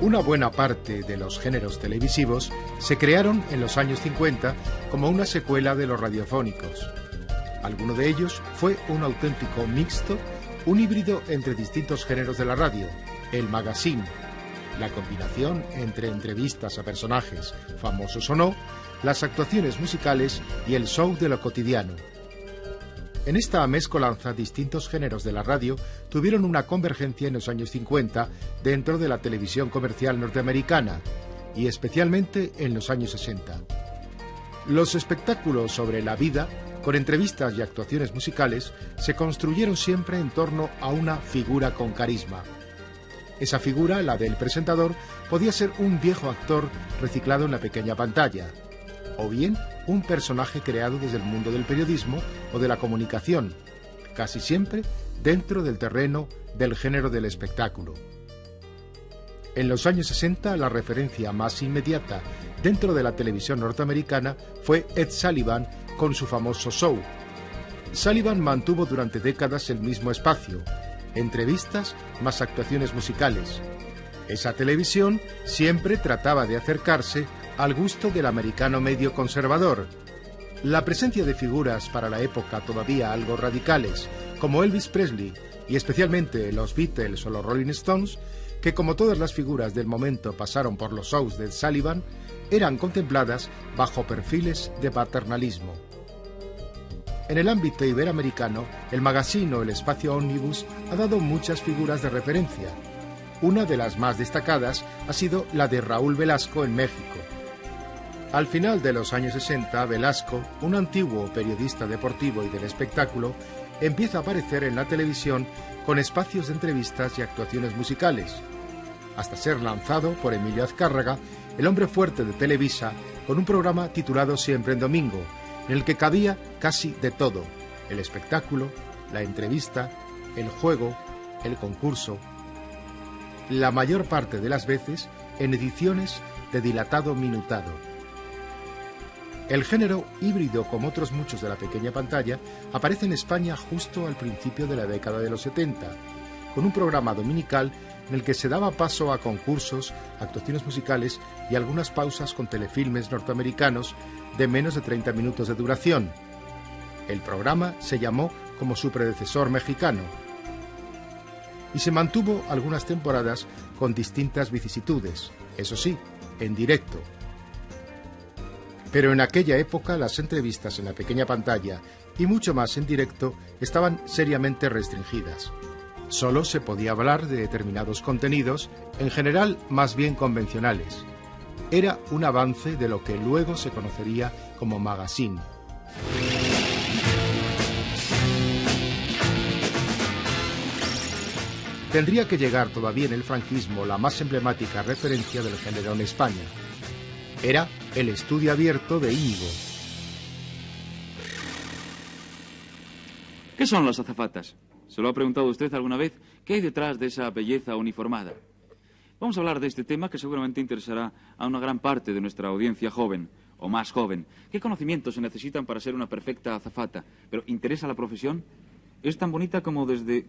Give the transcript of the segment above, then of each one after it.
Una buena parte de los géneros televisivos se crearon en los años 50 como una secuela de los radiofónicos. Alguno de ellos fue un auténtico mixto, un híbrido entre distintos géneros de la radio, el magazine, la combinación entre entrevistas a personajes, famosos o no, las actuaciones musicales y el show de lo cotidiano. En esta mezcolanza, distintos géneros de la radio tuvieron una convergencia en los años 50 dentro de la televisión comercial norteamericana y especialmente en los años 60. Los espectáculos sobre la vida, con entrevistas y actuaciones musicales, se construyeron siempre en torno a una figura con carisma. Esa figura, la del presentador, podía ser un viejo actor reciclado en la pequeña pantalla, o bien un personaje creado desde el mundo del periodismo o de la comunicación, casi siempre dentro del terreno del género del espectáculo. En los años 60, la referencia más inmediata dentro de la televisión norteamericana fue Ed Sullivan con su famoso show. Sullivan mantuvo durante décadas el mismo espacio, entrevistas más actuaciones musicales. Esa televisión siempre trataba de acercarse al gusto del americano medio conservador. La presencia de figuras para la época todavía algo radicales, como Elvis Presley y especialmente los Beatles o los Rolling Stones, que como todas las figuras del momento pasaron por los shows de Sullivan, eran contempladas bajo perfiles de paternalismo. En el ámbito iberoamericano, el magazine o el espacio ómnibus ha dado muchas figuras de referencia. Una de las más destacadas ha sido la de Raúl Velasco en México. Al final de los años 60, Velasco, un antiguo periodista deportivo y del espectáculo, empieza a aparecer en la televisión con espacios de entrevistas y actuaciones musicales, hasta ser lanzado por Emilio Azcárraga, el hombre fuerte de Televisa, con un programa titulado Siempre en Domingo, en el que cabía casi de todo: el espectáculo, la entrevista, el juego, el concurso. La mayor parte de las veces en ediciones de dilatado minutado. El género híbrido, como otros muchos de la pequeña pantalla, aparece en España justo al principio de la década de los 70, con un programa dominical en el que se daba paso a concursos, actuaciones musicales y algunas pausas con telefilmes norteamericanos de menos de 30 minutos de duración. El programa se llamó como su predecesor mexicano y se mantuvo algunas temporadas con distintas vicisitudes, eso sí, en directo. Pero en aquella época las entrevistas en la pequeña pantalla y mucho más en directo estaban seriamente restringidas. Solo se podía hablar de determinados contenidos, en general más bien convencionales. Era un avance de lo que luego se conocería como magazine. Tendría que llegar todavía en el franquismo la más emblemática referencia del género en España. Era el Estudio Abierto de Íñigo. ¿Qué son las azafatas? ¿Se lo ha preguntado usted alguna vez? ¿Qué hay detrás de esa belleza uniformada? Vamos a hablar de este tema que seguramente interesará a una gran parte de nuestra audiencia joven o más joven. ¿Qué conocimientos se necesitan para ser una perfecta azafata? ¿Pero interesa la profesión? ¿Es tan bonita como desde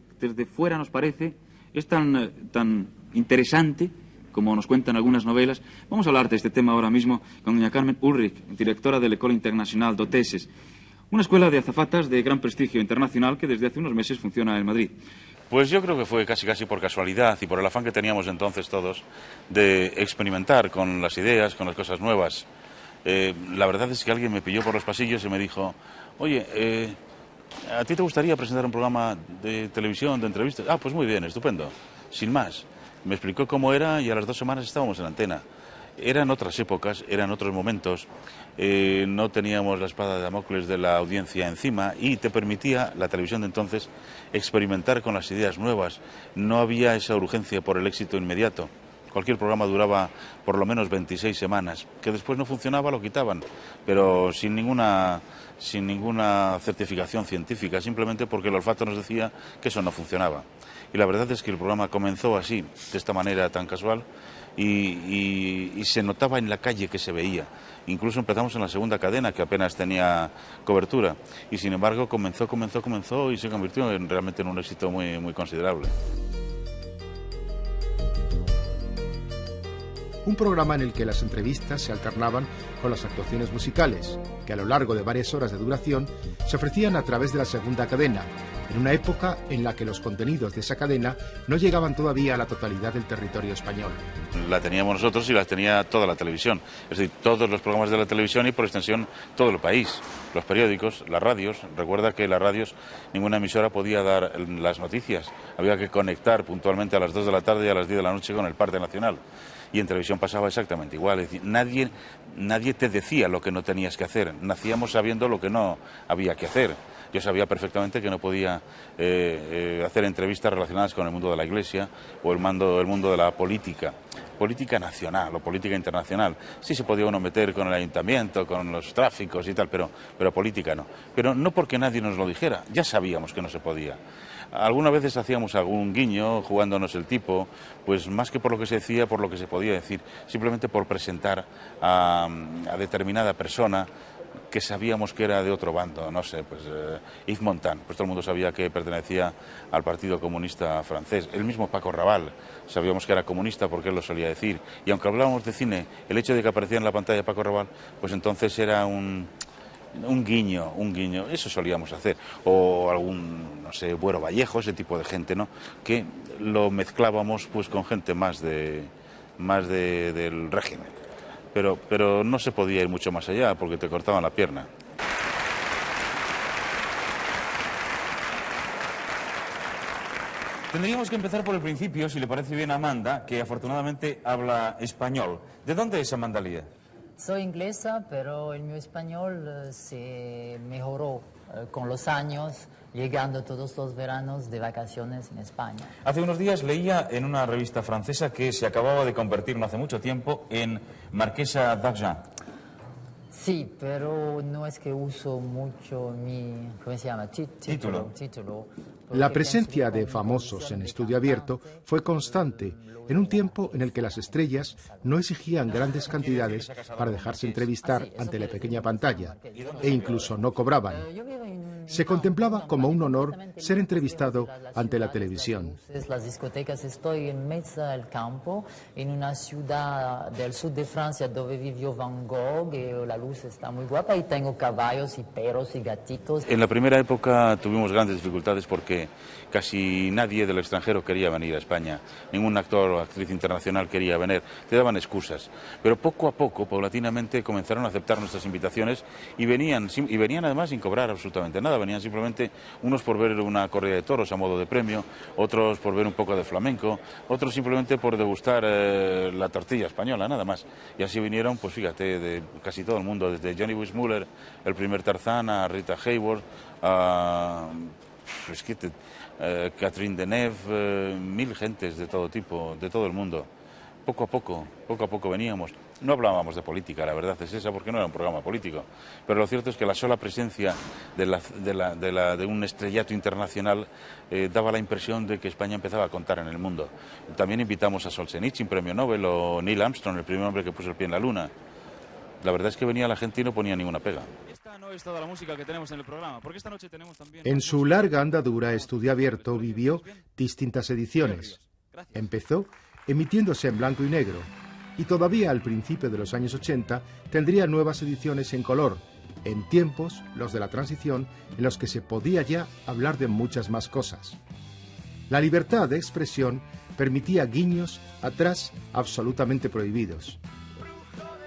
fuera nos parece? ¿Es tan interesante como nos cuentan algunas novelas? Vamos a hablar de este tema ahora mismo con doña Carmen Ulrich, directora de l'École Internationale d'Hôtesses, una escuela de azafatas de gran prestigio internacional que desde hace unos meses funciona en Madrid. Pues yo creo que fue casi por casualidad y por el afán que teníamos entonces todos de experimentar con las ideas, con las cosas nuevas. La verdad es que alguien me pilló por los pasillos y me dijo: oye, ¿a ti te gustaría presentar un programa de televisión, de entrevistas? Ah, pues muy bien, estupendo, sin más. Me explicó cómo era y a las 2 semanas estábamos en antena. Eran otras épocas, eran otros momentos, no teníamos la espada de Damocles de la audiencia encima y te permitía, la televisión de entonces, experimentar con las ideas nuevas. No había esa urgencia por el éxito inmediato. Cualquier programa duraba por lo menos 26 semanas. Que después no funcionaba, lo quitaban, pero sin ninguna certificación científica, simplemente porque el olfato nos decía que eso no funcionaba. Y la verdad es que el programa comenzó así, de esta manera tan casual, y se notaba en la calle que se veía. Incluso empezamos en la segunda cadena, que apenas tenía cobertura, y sin embargo comenzó y se convirtió realmente en un éxito muy considerable. un programa en el que las entrevistas se alternaban con las actuaciones musicales, que a lo largo de varias horas de duración se ofrecían a través de la segunda cadena, en una época en la que los contenidos de esa cadena no llegaban todavía a la totalidad del territorio español. La teníamos nosotros y la tenía toda la televisión, es decir, todos los programas de la televisión y por extensión todo el país, los periódicos, las radios. Recuerda que las radios, ninguna emisora podía dar las noticias, había que conectar puntualmente a las 2 de la tarde y a las 10 de la noche con el parte nacional. Y en televisión pasaba exactamente igual, es decir, nadie te decía lo que no tenías que hacer, nacíamos sabiendo lo que no había que hacer. Yo sabía perfectamente que no podía hacer entrevistas relacionadas con el mundo de la Iglesia o el mundo de la política nacional o política internacional. Sí se podía uno meter con el ayuntamiento, con los tráficos y tal, pero política no. Pero no porque nadie nos lo dijera, ya sabíamos que no se podía. Algunas veces hacíamos algún guiño, jugándonos el tipo, pues más que por lo que se decía, por lo que se podía decir, simplemente por presentar a determinada persona que sabíamos que era de otro bando, no sé, pues Yves Montand, pues todo el mundo sabía que pertenecía al Partido Comunista francés, el mismo Paco Rabanne, sabíamos que era comunista porque él lo solía decir, y aunque hablábamos de cine, el hecho de que aparecía en la pantalla Paco Rabanne, pues entonces era un guiño, eso solíamos hacer, o algún, no sé, Buero Vallejo, ese tipo de gente, ¿no?, que lo mezclábamos pues con gente más del régimen. Pero no se podía ir mucho más allá porque te cortaban la pierna. Tendríamos que empezar por el principio, si le parece bien a Amanda, que afortunadamente habla español. ¿De dónde es Amanda Lía? Soy inglesa, pero el mi español se mejoró con los años, llegando todos los veranos de vacaciones en España. Hace unos días leía en una revista francesa que se acababa de convertir no hace mucho tiempo en Marquesa d'Argent. Sí, pero no es que uso mucho mi, ¿cómo se llama? Título. La presencia de famosos en estudio abierto fue constante en un tiempo en el que las estrellas no exigían grandes cantidades para dejarse entrevistar ante la pequeña pantalla e incluso no cobraban. Se contemplaba como un honor ser entrevistado ante la televisión. Las discotecas, estoy en Mesa del Campo, en una ciudad del sur de Francia donde vivió Van Gogh, y la luz está muy guapa y tengo caballos y perros y gatitos. En la primera época tuvimos grandes dificultades porque casi nadie del extranjero quería venir a España, ningún actor o actriz internacional quería venir, te daban excusas, pero poco a poco, paulatinamente, comenzaron a aceptar nuestras invitaciones y venían además sin cobrar absolutamente nada, venían simplemente unos por ver una corrida de toros a modo de premio, otros por ver un poco de flamenco, otros simplemente por degustar la tortilla española, nada más. Y así vinieron, pues fíjate, de casi todo el mundo, desde Johnny Weissmuller, el primer Tarzán, a Rita Hayworth, a Catherine Deneuve, mil gentes de todo tipo, de todo el mundo. Poco a poco veníamos. No hablábamos de política, la verdad es esa, porque no era un programa político. Pero lo cierto es que la sola presencia de un estrellato internacional daba la impresión de que España empezaba a contar en el mundo. También invitamos a Solzhenitsyn, premio Nobel, o Neil Armstrong, el primer hombre que puso el pie en la luna. La verdad es que venía la gente y no ponía ninguna pega. Esta no es toda la música que tenemos en el programa, porque esta noche tenemos también... En su larga andadura, Estudio Abierto vivió distintas ediciones. Empezó emitiéndose en blanco y negro, y todavía al principio de los años 80 tendría nuevas ediciones en color, en tiempos, los de la transición, en los que se podía ya hablar de muchas más cosas. La libertad de expresión permitía guiños atrás absolutamente prohibidos.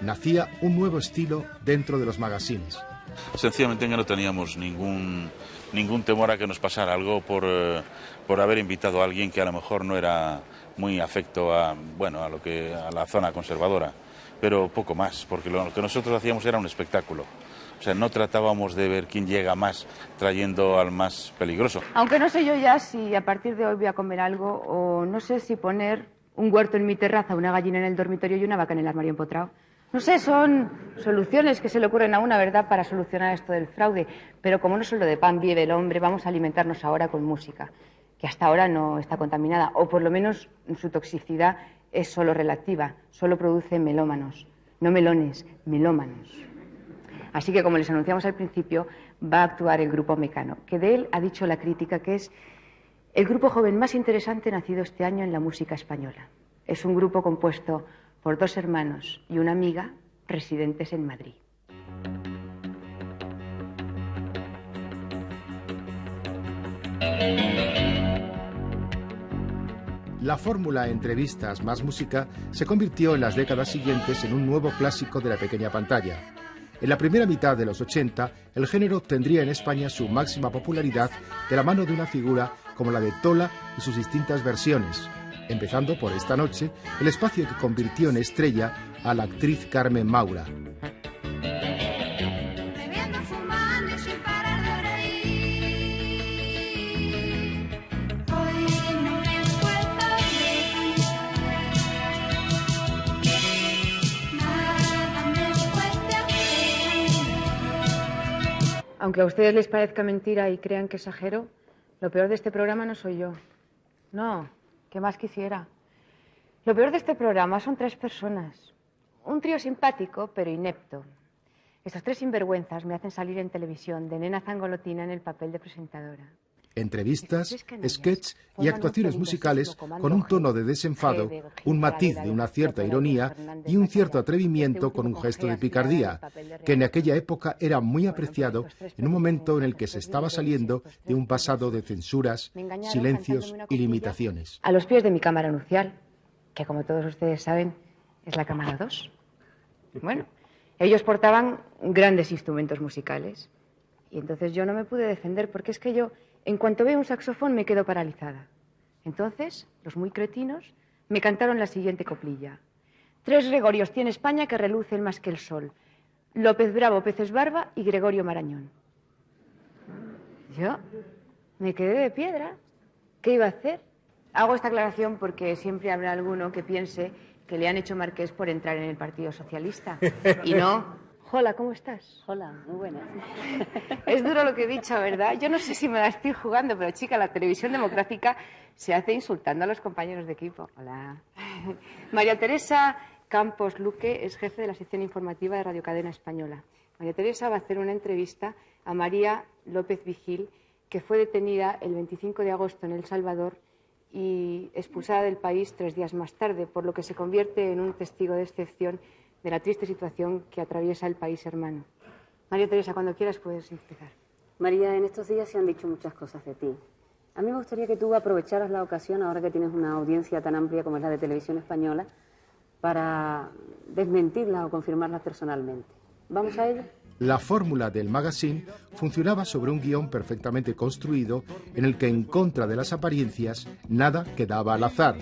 Nacía un nuevo estilo dentro de los magazines. Sencillamente ya no teníamos ningún temor a que nos pasara algo por haber invitado a alguien que a lo mejor no era muy afecto a la zona conservadora, pero poco más, porque lo que nosotros hacíamos era un espectáculo. O sea, no tratábamos de ver quién llega más trayendo al más peligroso. Aunque no sé yo ya si a partir de hoy voy a comer algo, o no sé si poner un huerto en mi terraza, una gallina en el dormitorio y una vaca en el armario empotrado. No sé, son soluciones que se le ocurren a una, ¿verdad?, para solucionar esto del fraude. Pero como no solo de pan vive el hombre, vamos a alimentarnos ahora con música, que hasta ahora no está contaminada, o por lo menos su toxicidad es solo relativa, solo produce melómanos, no melones, melómanos. Así que, como les anunciamos al principio, va a actuar el grupo Mecano, que de él ha dicho la crítica que es el grupo joven más interesante nacido este año en la música española. Es un grupo compuesto por 2 hermanos y una amiga residentes en Madrid. La fórmula entrevistas más música se convirtió en las décadas siguientes en un nuevo clásico de la pequeña pantalla. En la primera mitad de los 80, el género obtendría en España su máxima popularidad de la mano de una figura como la de Tola y sus distintas versiones, empezando por Esta noche, el espacio que convirtió en estrella a la actriz Carmen Maura. Aunque a ustedes les parezca mentira y crean que exagero, lo peor de este programa no soy yo. No, ¿qué más quisiera? Lo peor de este programa son 3 personas. Un trío simpático, pero inepto. Estos 3 sinvergüenzas me hacen salir en televisión de nena zangolotina en el papel de presentadora. Entrevistas, sketch y actuaciones musicales con un tono de desenfado, un matiz de una cierta ironía y un cierto atrevimiento con un gesto de picardía, que en aquella época era muy apreciado en un momento en el que se estaba saliendo de un pasado de censuras, silencios y limitaciones. A los pies de mi cámara nupcial, que como todos ustedes saben es la cámara 2. Bueno, ellos portaban grandes instrumentos musicales y entonces yo no me pude defender porque es que yo, en cuanto veo un saxofón, me quedo paralizada. Entonces, los muy cretinos me cantaron la siguiente coplilla. 3 Gregorios tiene España que relucen más que el sol. López Bravo, Peces Barba y Gregorio Marañón. Yo me quedé de piedra. ¿Qué iba a hacer? Hago esta aclaración porque siempre habrá alguno que piense que le han hecho marqués por entrar en el Partido Socialista. Y no. Hola, ¿cómo estás? Hola, muy buena. Es duro lo que he dicho, ¿verdad? Yo no sé si me la estoy jugando, pero chica, la televisión democrática se hace insultando a los compañeros de equipo. Hola. María Teresa Campos Luque es jefe de la sección informativa de Radio Cadena Española. María Teresa va a hacer una entrevista a María López Vigil, que fue detenida el 25 de agosto en El Salvador y expulsada del país 3 días más tarde, por lo que se convierte en un testigo de excepción de la triste situación que atraviesa el país hermano. María Teresa, cuando quieras puedes empezar. María, en estos días se han dicho muchas cosas de ti. A mí me gustaría que tú aprovecharas la ocasión, ahora que tienes una audiencia tan amplia como es la de Televisión Española, para desmentirlas o confirmarlas personalmente. ¿Vamos a ello? La fórmula del magazine funcionaba sobre un guión perfectamente construido en el que, en contra de las apariencias, nada quedaba al azar.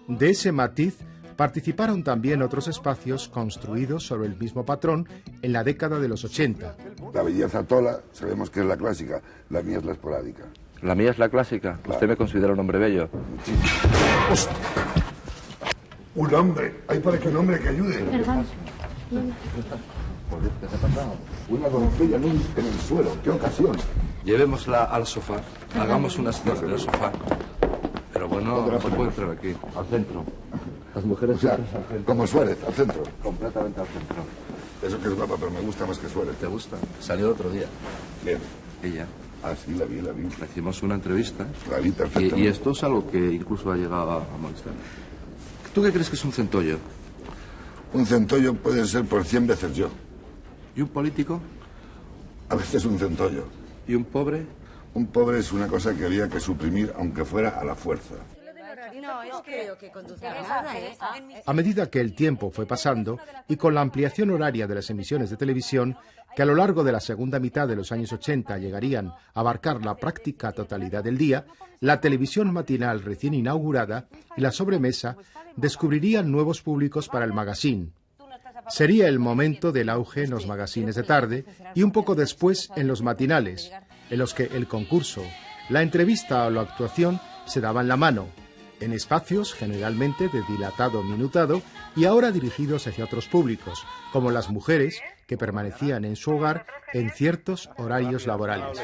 De ese matiz participaron también otros espacios construidos sobre el mismo patrón en la década de los 80. La belleza Tola sabemos que es la clásica, la mía es la esporádica. ¿La mía es la clásica? Claro. ¿Usted me considera un hombre bello? ¡Hostia! ¡Un hombre! ¡Hay para que un hombre que ayude! Perdón. ¿Qué te ha pasado? Una doncella en el suelo. ¡Qué ocasión! Llevémosla al sofá. Hagamos una cena en el sofá. Pero bueno, no se puede entrar aquí. Al centro. Las mujeres, o sea, al centro. Como Suárez, al centro. Completamente al centro. Eso que es guapa, pero me gusta más que Suárez. ¿Te gusta? Salió el otro día. Bien. Ella. Ah, sí, la vi. Le hicimos una entrevista. La vi perfectamente. Y esto es algo que incluso ha llegado a molestar. ¿Tú qué crees que es un centollo? Un centollo puede ser por 100 veces yo. ¿Y un político? A veces un centollo. ¿Y un pobre? Un pobre es una cosa que había que suprimir, aunque fuera a la fuerza. A medida que el tiempo fue pasando y con la ampliación horaria de las emisiones de televisión, que a lo largo de la segunda mitad de los años 80 llegarían a abarcar la práctica totalidad del día, la televisión matinal recién inaugurada y la sobremesa descubrirían nuevos públicos para el magazine. Sería el momento del auge en los magazines de tarde y un poco después en los matinales, en los que el concurso, la entrevista o la actuación se daban la mano, en espacios generalmente de dilatado minutado y ahora dirigidos hacia otros públicos, como las mujeres que permanecían en su hogar en ciertos horarios laborales.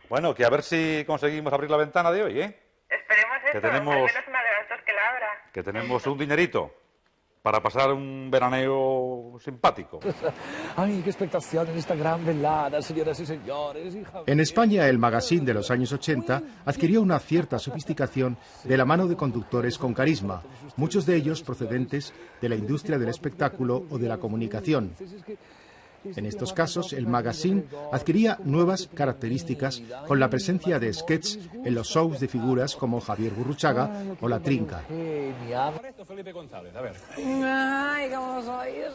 Bueno, que a ver si conseguimos abrir la ventana de hoy, ¿eh? Esperemos eso, que tenemos, al menos me adelanto que la abra. Que tenemos un dinerito. para pasar un veraneo simpático. Ay, qué expectación en esta gran velada, señoras y señores. En España, el magazine de los años 80 adquirió una cierta sofisticación de la mano de conductores con carisma, muchos de ellos procedentes de la industria del espectáculo o de la comunicación. En estos casos, el magazine adquiría nuevas características con la presencia de sketches en los shows de figuras como Javier Gurruchaga o La Trinca. Felipe González, a ver. Ay, ¿cómo sois?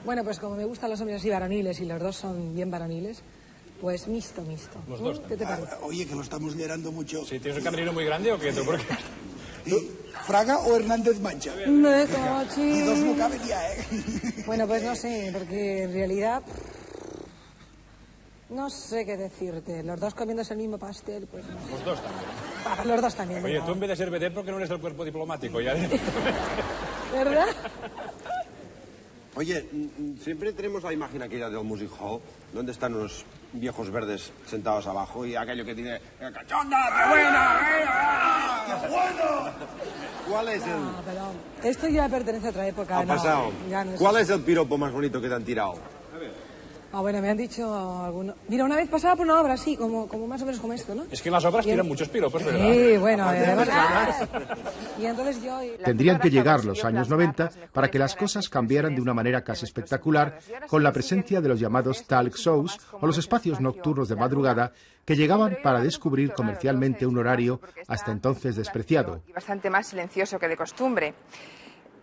Bueno, pues como me gustan los hombres así varoniles y los dos son bien varoniles, pues mixto. Los dos. ¿Qué te parece? Oye, que lo estamos liderando mucho. ¿Sí, tienes un camerino muy grande o qué? ¿Por qué? ¿Fraga o Hernández Mancha? Me cochi. Y dos no caben ya, ¿eh? Bueno, pues no sé, porque en realidad no sé qué decirte. Los dos comiéndose el mismo pastel, pues no sé. Los dos también. Los dos también. Oye, ¿no? tú en vez de ser vedette, ¿por qué no eres del cuerpo diplomático? Ya ¿Verdad? Oye, siempre tenemos la imagen aquella del Music Hall, donde están unos viejos verdes sentados abajo y aquello que tiene... ¡Cachonda, qué buena! ¡Qué bueno! ¿Cuál es el...? No, pero esto ya pertenece a otra época. Ha pasado. No ¿Cuál es el piropo más bonito que te han tirado? Bueno, me han dicho algunos... Mira, una vez pasaba por una obra así, como más o menos como esto, ¿no? Es que en las obras tiran muchos piropos, ¿verdad? Sí, bueno, además... Y entonces yo... Tendrían que llegar los años 90 para que las cosas cambiaran de una manera casi espectacular con la presencia de los llamados talk shows o los espacios nocturnos de madrugada que llegaban para descubrir comercialmente un horario hasta entonces despreciado. Bastante más silencioso que de costumbre.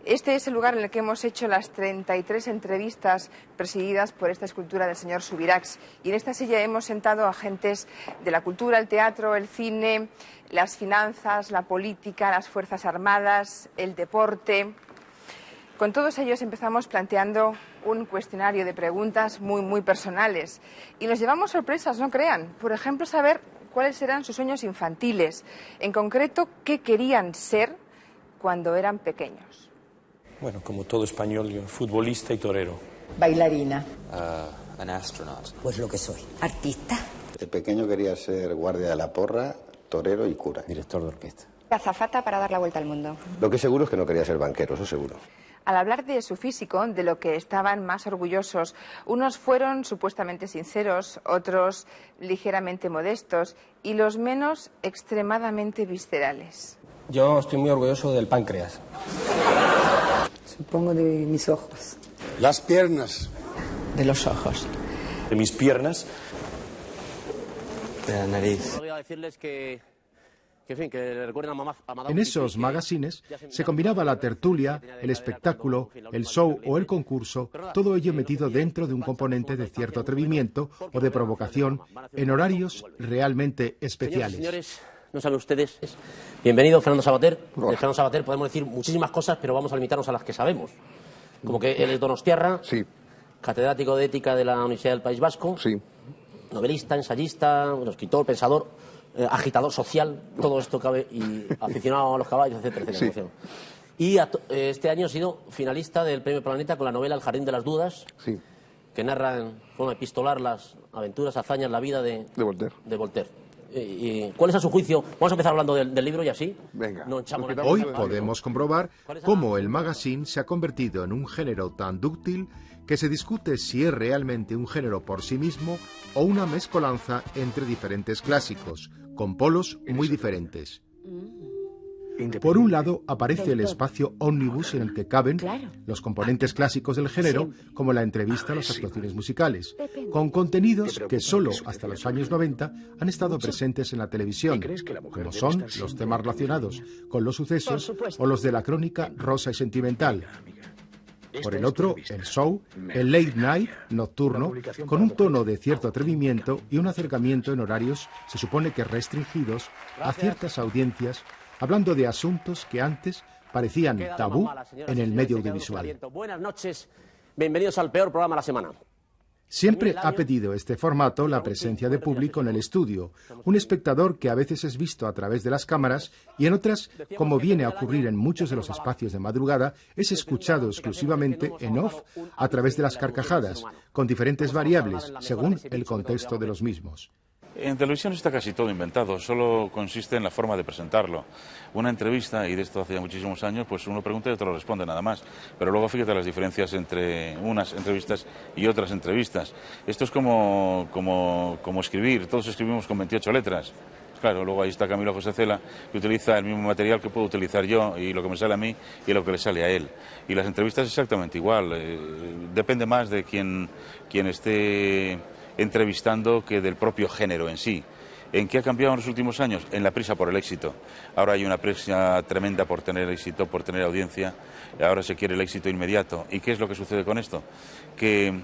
Este es el lugar en el que hemos hecho las 33 entrevistas presididas por esta escultura del señor Subirachs. Y en esta silla hemos sentado a agentes de la cultura, el teatro, el cine, las finanzas, la política, las Fuerzas Armadas, el deporte. Con todos ellos empezamos planteando un cuestionario de preguntas muy personales. Y nos llevamos sorpresas, no crean. Por ejemplo, saber cuáles eran sus sueños infantiles. En concreto, qué querían ser cuando eran pequeños. Bueno, como todo español, yo, futbolista y torero. Bailarina. An astronaut. Pues lo que soy. Artista. De pequeño quería ser guardia de la porra, torero y cura. Director de orquesta. Azafata para dar la vuelta al mundo. Lo que seguro es que no quería ser banquero, eso seguro. Al hablar de su físico, de lo que estaban más orgullosos, unos fueron supuestamente sinceros, otros ligeramente modestos y los menos extremadamente viscerales. Yo estoy muy orgulloso del páncreas. Supongo de mis ojos. Las piernas. De los ojos. De mis piernas. De la nariz. Podría decirles que le recuerden a mamá. En esos magazines se combinaba la tertulia, el espectáculo, el show o el concurso, todo ello metido dentro de un componente de cierto atrevimiento o de provocación en horarios realmente especiales. Señores, no saben ustedes. Bienvenido, Fernando Sabater. De Fernando Sabater podemos decir muchísimas cosas, pero vamos a limitarnos a las que sabemos. Como que él es donostiarra, sí, catedrático de ética de la Universidad del País Vasco, sí, novelista, ensayista, escritor, pensador, agitador social, todo esto cabe, y aficionado a los caballos, etcétera, etcétera. Sí. Y este año ha sido finalista del Premio Planeta con la novela El Jardín de las Dudas, sí, que narra en forma epistolar las aventuras, hazañas, la vida de Voltaire. ¿Cuál es a su juicio? Vamos a empezar hablando del libro y así. Venga. No echamos Hoy podemos comprobar cómo el magazine se ha convertido en un género tan dúctil que se discute si es realmente un género por sí mismo o una mezcolanza entre diferentes clásicos, con polos muy diferentes. Por un lado aparece el espacio ómnibus en el que caben los componentes clásicos del género, como la entrevista o las actuaciones musicales, con contenidos que solo hasta los años 90 han estado presentes en la televisión, como son los temas relacionados con los sucesos o los de la crónica rosa y sentimental. Por el otro, el show, el late night, nocturno, con un tono de cierto atrevimiento y un acercamiento en horarios, se supone que restringidos, a ciertas audiencias, hablando de asuntos que antes parecían tabú en el medio audiovisual. Buenas noches, bienvenidos al peor programa de la semana. Siempre ha pedido este formato la presencia de público en el estudio, un espectador que a veces es visto a través de las cámaras y en otras, como viene a ocurrir en muchos de los espacios de madrugada, es escuchado exclusivamente en off a través de las carcajadas, con diferentes variables según el contexto de los mismos. En televisión está casi todo inventado, solo consiste en la forma de presentarlo. Una entrevista, y de esto hace ya muchísimos años, pues uno pregunta y otro responde nada más. Pero luego fíjate las diferencias entre unas entrevistas y otras entrevistas. Esto es como escribir, todos escribimos con 28 letras. Claro, luego ahí está Camilo José Cela, que utiliza el mismo material que puedo utilizar yo, y lo que me sale a mí y lo que le sale a él. Y las entrevistas exactamente igual, depende más de quien esté entrevistando que del propio género en sí. ¿En qué ha cambiado en los últimos años? En la prisa por el éxito. Ahora hay una prisa tremenda por tener éxito, por tener audiencia. Ahora se quiere el éxito inmediato. ¿Y qué es lo que sucede con esto? Que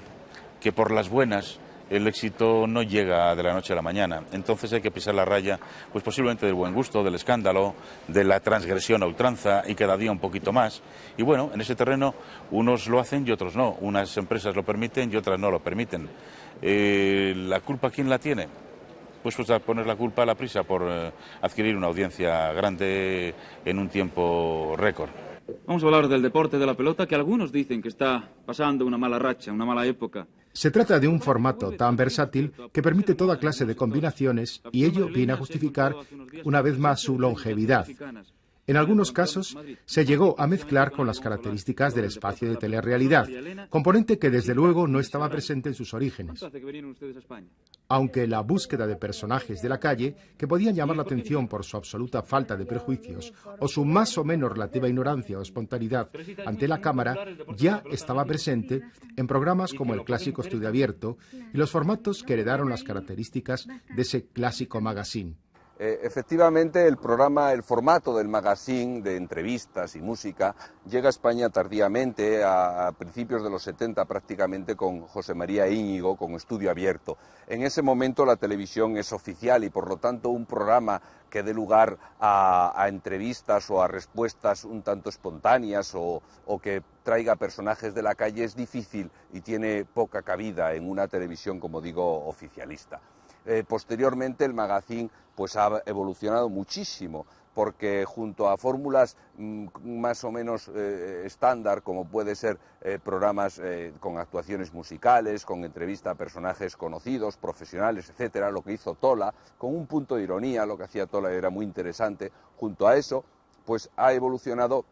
por las buenas el éxito no llega de la noche a la mañana. Entonces hay que pisar la raya, pues posiblemente del buen gusto, del escándalo, de la transgresión a ultranza, y cada día un poquito más. Y bueno, en ese terreno unos lo hacen y otros no. Unas empresas lo permiten y otras no lo permiten. ¿La culpa quién la tiene? Pues a poner la culpa a la prisa por adquirir una audiencia grande en un tiempo récord. Vamos a hablar del deporte de la pelota, que algunos dicen que está pasando una mala racha, una mala época. Se trata de un formato tan versátil que permite toda clase de combinaciones, y ello viene a justificar una vez más su longevidad. En algunos casos se llegó a mezclar con las características del espacio de telerrealidad, componente que desde luego no estaba presente en sus orígenes. Aunque la búsqueda de personajes de la calle que podían llamar la atención por su absoluta falta de prejuicios o su más o menos relativa ignorancia o espontaneidad ante la cámara ya estaba presente en programas como el clásico Estudio Abierto y los formatos que heredaron las características de ese clásico magazine. Efectivamente, el formato del magazine de entrevistas y música llega a España tardíamente, a principios de los 70 prácticamente, con José María Íñigo, con Estudio Abierto. En ese momento la televisión es oficial y por lo tanto un programa que dé lugar a entrevistas o a respuestas un tanto espontáneas o que traiga personajes de la calle es difícil y tiene poca cabida en una televisión, como digo, oficialista. Posteriormente el magazine pues ha evolucionado muchísimo, porque junto a fórmulas más o menos estándar, como puede ser programas con actuaciones musicales, con entrevista a personajes conocidos, profesionales, etcétera, lo que hizo Tola, con un punto de ironía, lo que hacía Tola era muy interesante. Junto a eso, pues ha evolucionado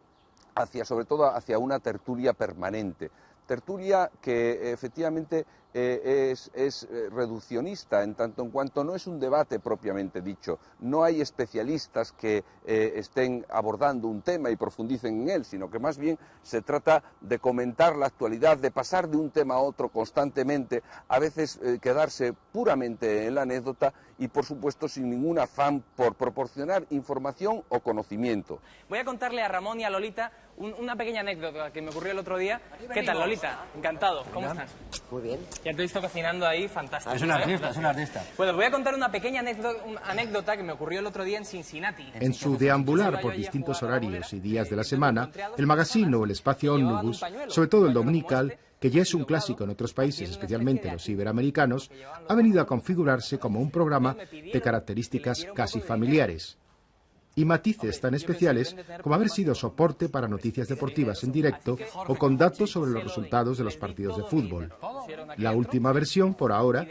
sobre todo hacia una tertulia permanente. Tertulia que efectivamente es reduccionista en tanto en cuanto no es un debate propiamente dicho. No hay especialistas que estén abordando un tema y profundicen en él, sino que más bien se trata de comentar la actualidad, de pasar de un tema a otro constantemente, a veces quedarse puramente en la anécdota y por supuesto sin ningún afán por proporcionar información o conocimiento. Voy a contarle a Ramón y a Lolita una pequeña anécdota que me ocurrió el otro día. ¿Qué tal, Lolita? Encantado. ¿Cómo estás? Muy bien. Ya te he visto cocinando ahí, fantástico. Es una artista, es una artista. Bueno, voy a contar una pequeña anécdota que me ocurrió el otro día en Cincinnati. En su deambular por distintos horarios y días de la semana, el magazine o el espacio ómnibus, sobre todo el dominical, que ya es un clásico en otros países, especialmente los iberoamericanos, ha venido a configurarse como un programa de características casi familiares y matices tan especiales como haber sido soporte para noticias deportivas en directo o con datos sobre los resultados de los partidos de fútbol. La última versión, por ahora,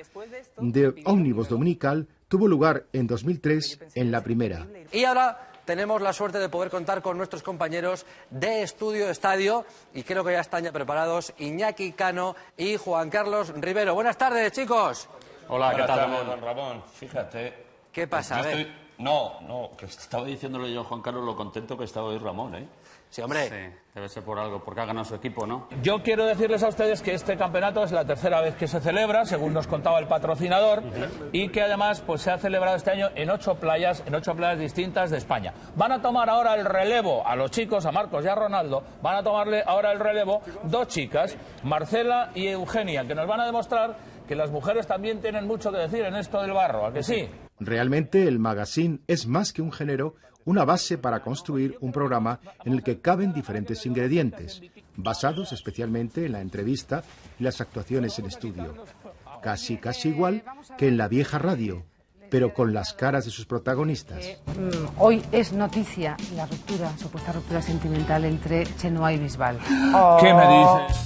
de Ómnibus Dominical tuvo lugar en 2003 en La Primera. Y ahora tenemos la suerte de poder contar con nuestros compañeros de Estudio Estadio y creo que ya están preparados Iñaki Cano y Juan Carlos Rivero. Buenas tardes, chicos. Hola, ¿qué tal, Ramón? don Ramón? Fíjate. ¿Qué pasa? Yo No, que estaba diciéndole yo a Juan Carlos lo contento que estaba hoy Ramón, ¿eh? Sí, hombre. Sí, debe ser por algo, porque ha ganado su equipo, ¿no? Yo quiero decirles a ustedes que este campeonato es la tercera vez que se celebra, según nos contaba el patrocinador, y que además pues se ha celebrado este año en 8 playas distintas de España. Van a tomar ahora el relevo a los chicos, a Marcos y a Ronaldo, van a tomarle ahora el relevo 2 chicas, Marcela y Eugenia, que nos van a demostrar que las mujeres también tienen mucho que decir en esto del barro, ¿a que sí? Realmente el magazine es más que un género, una base para construir un programa en el que caben diferentes ingredientes, basados especialmente en la entrevista y las actuaciones en estudio. Casi igual que en la vieja radio, pero con las caras de sus protagonistas. Hoy es noticia la supuesta ruptura sentimental entre Chenoa y Bisbal. ¿Qué me dices?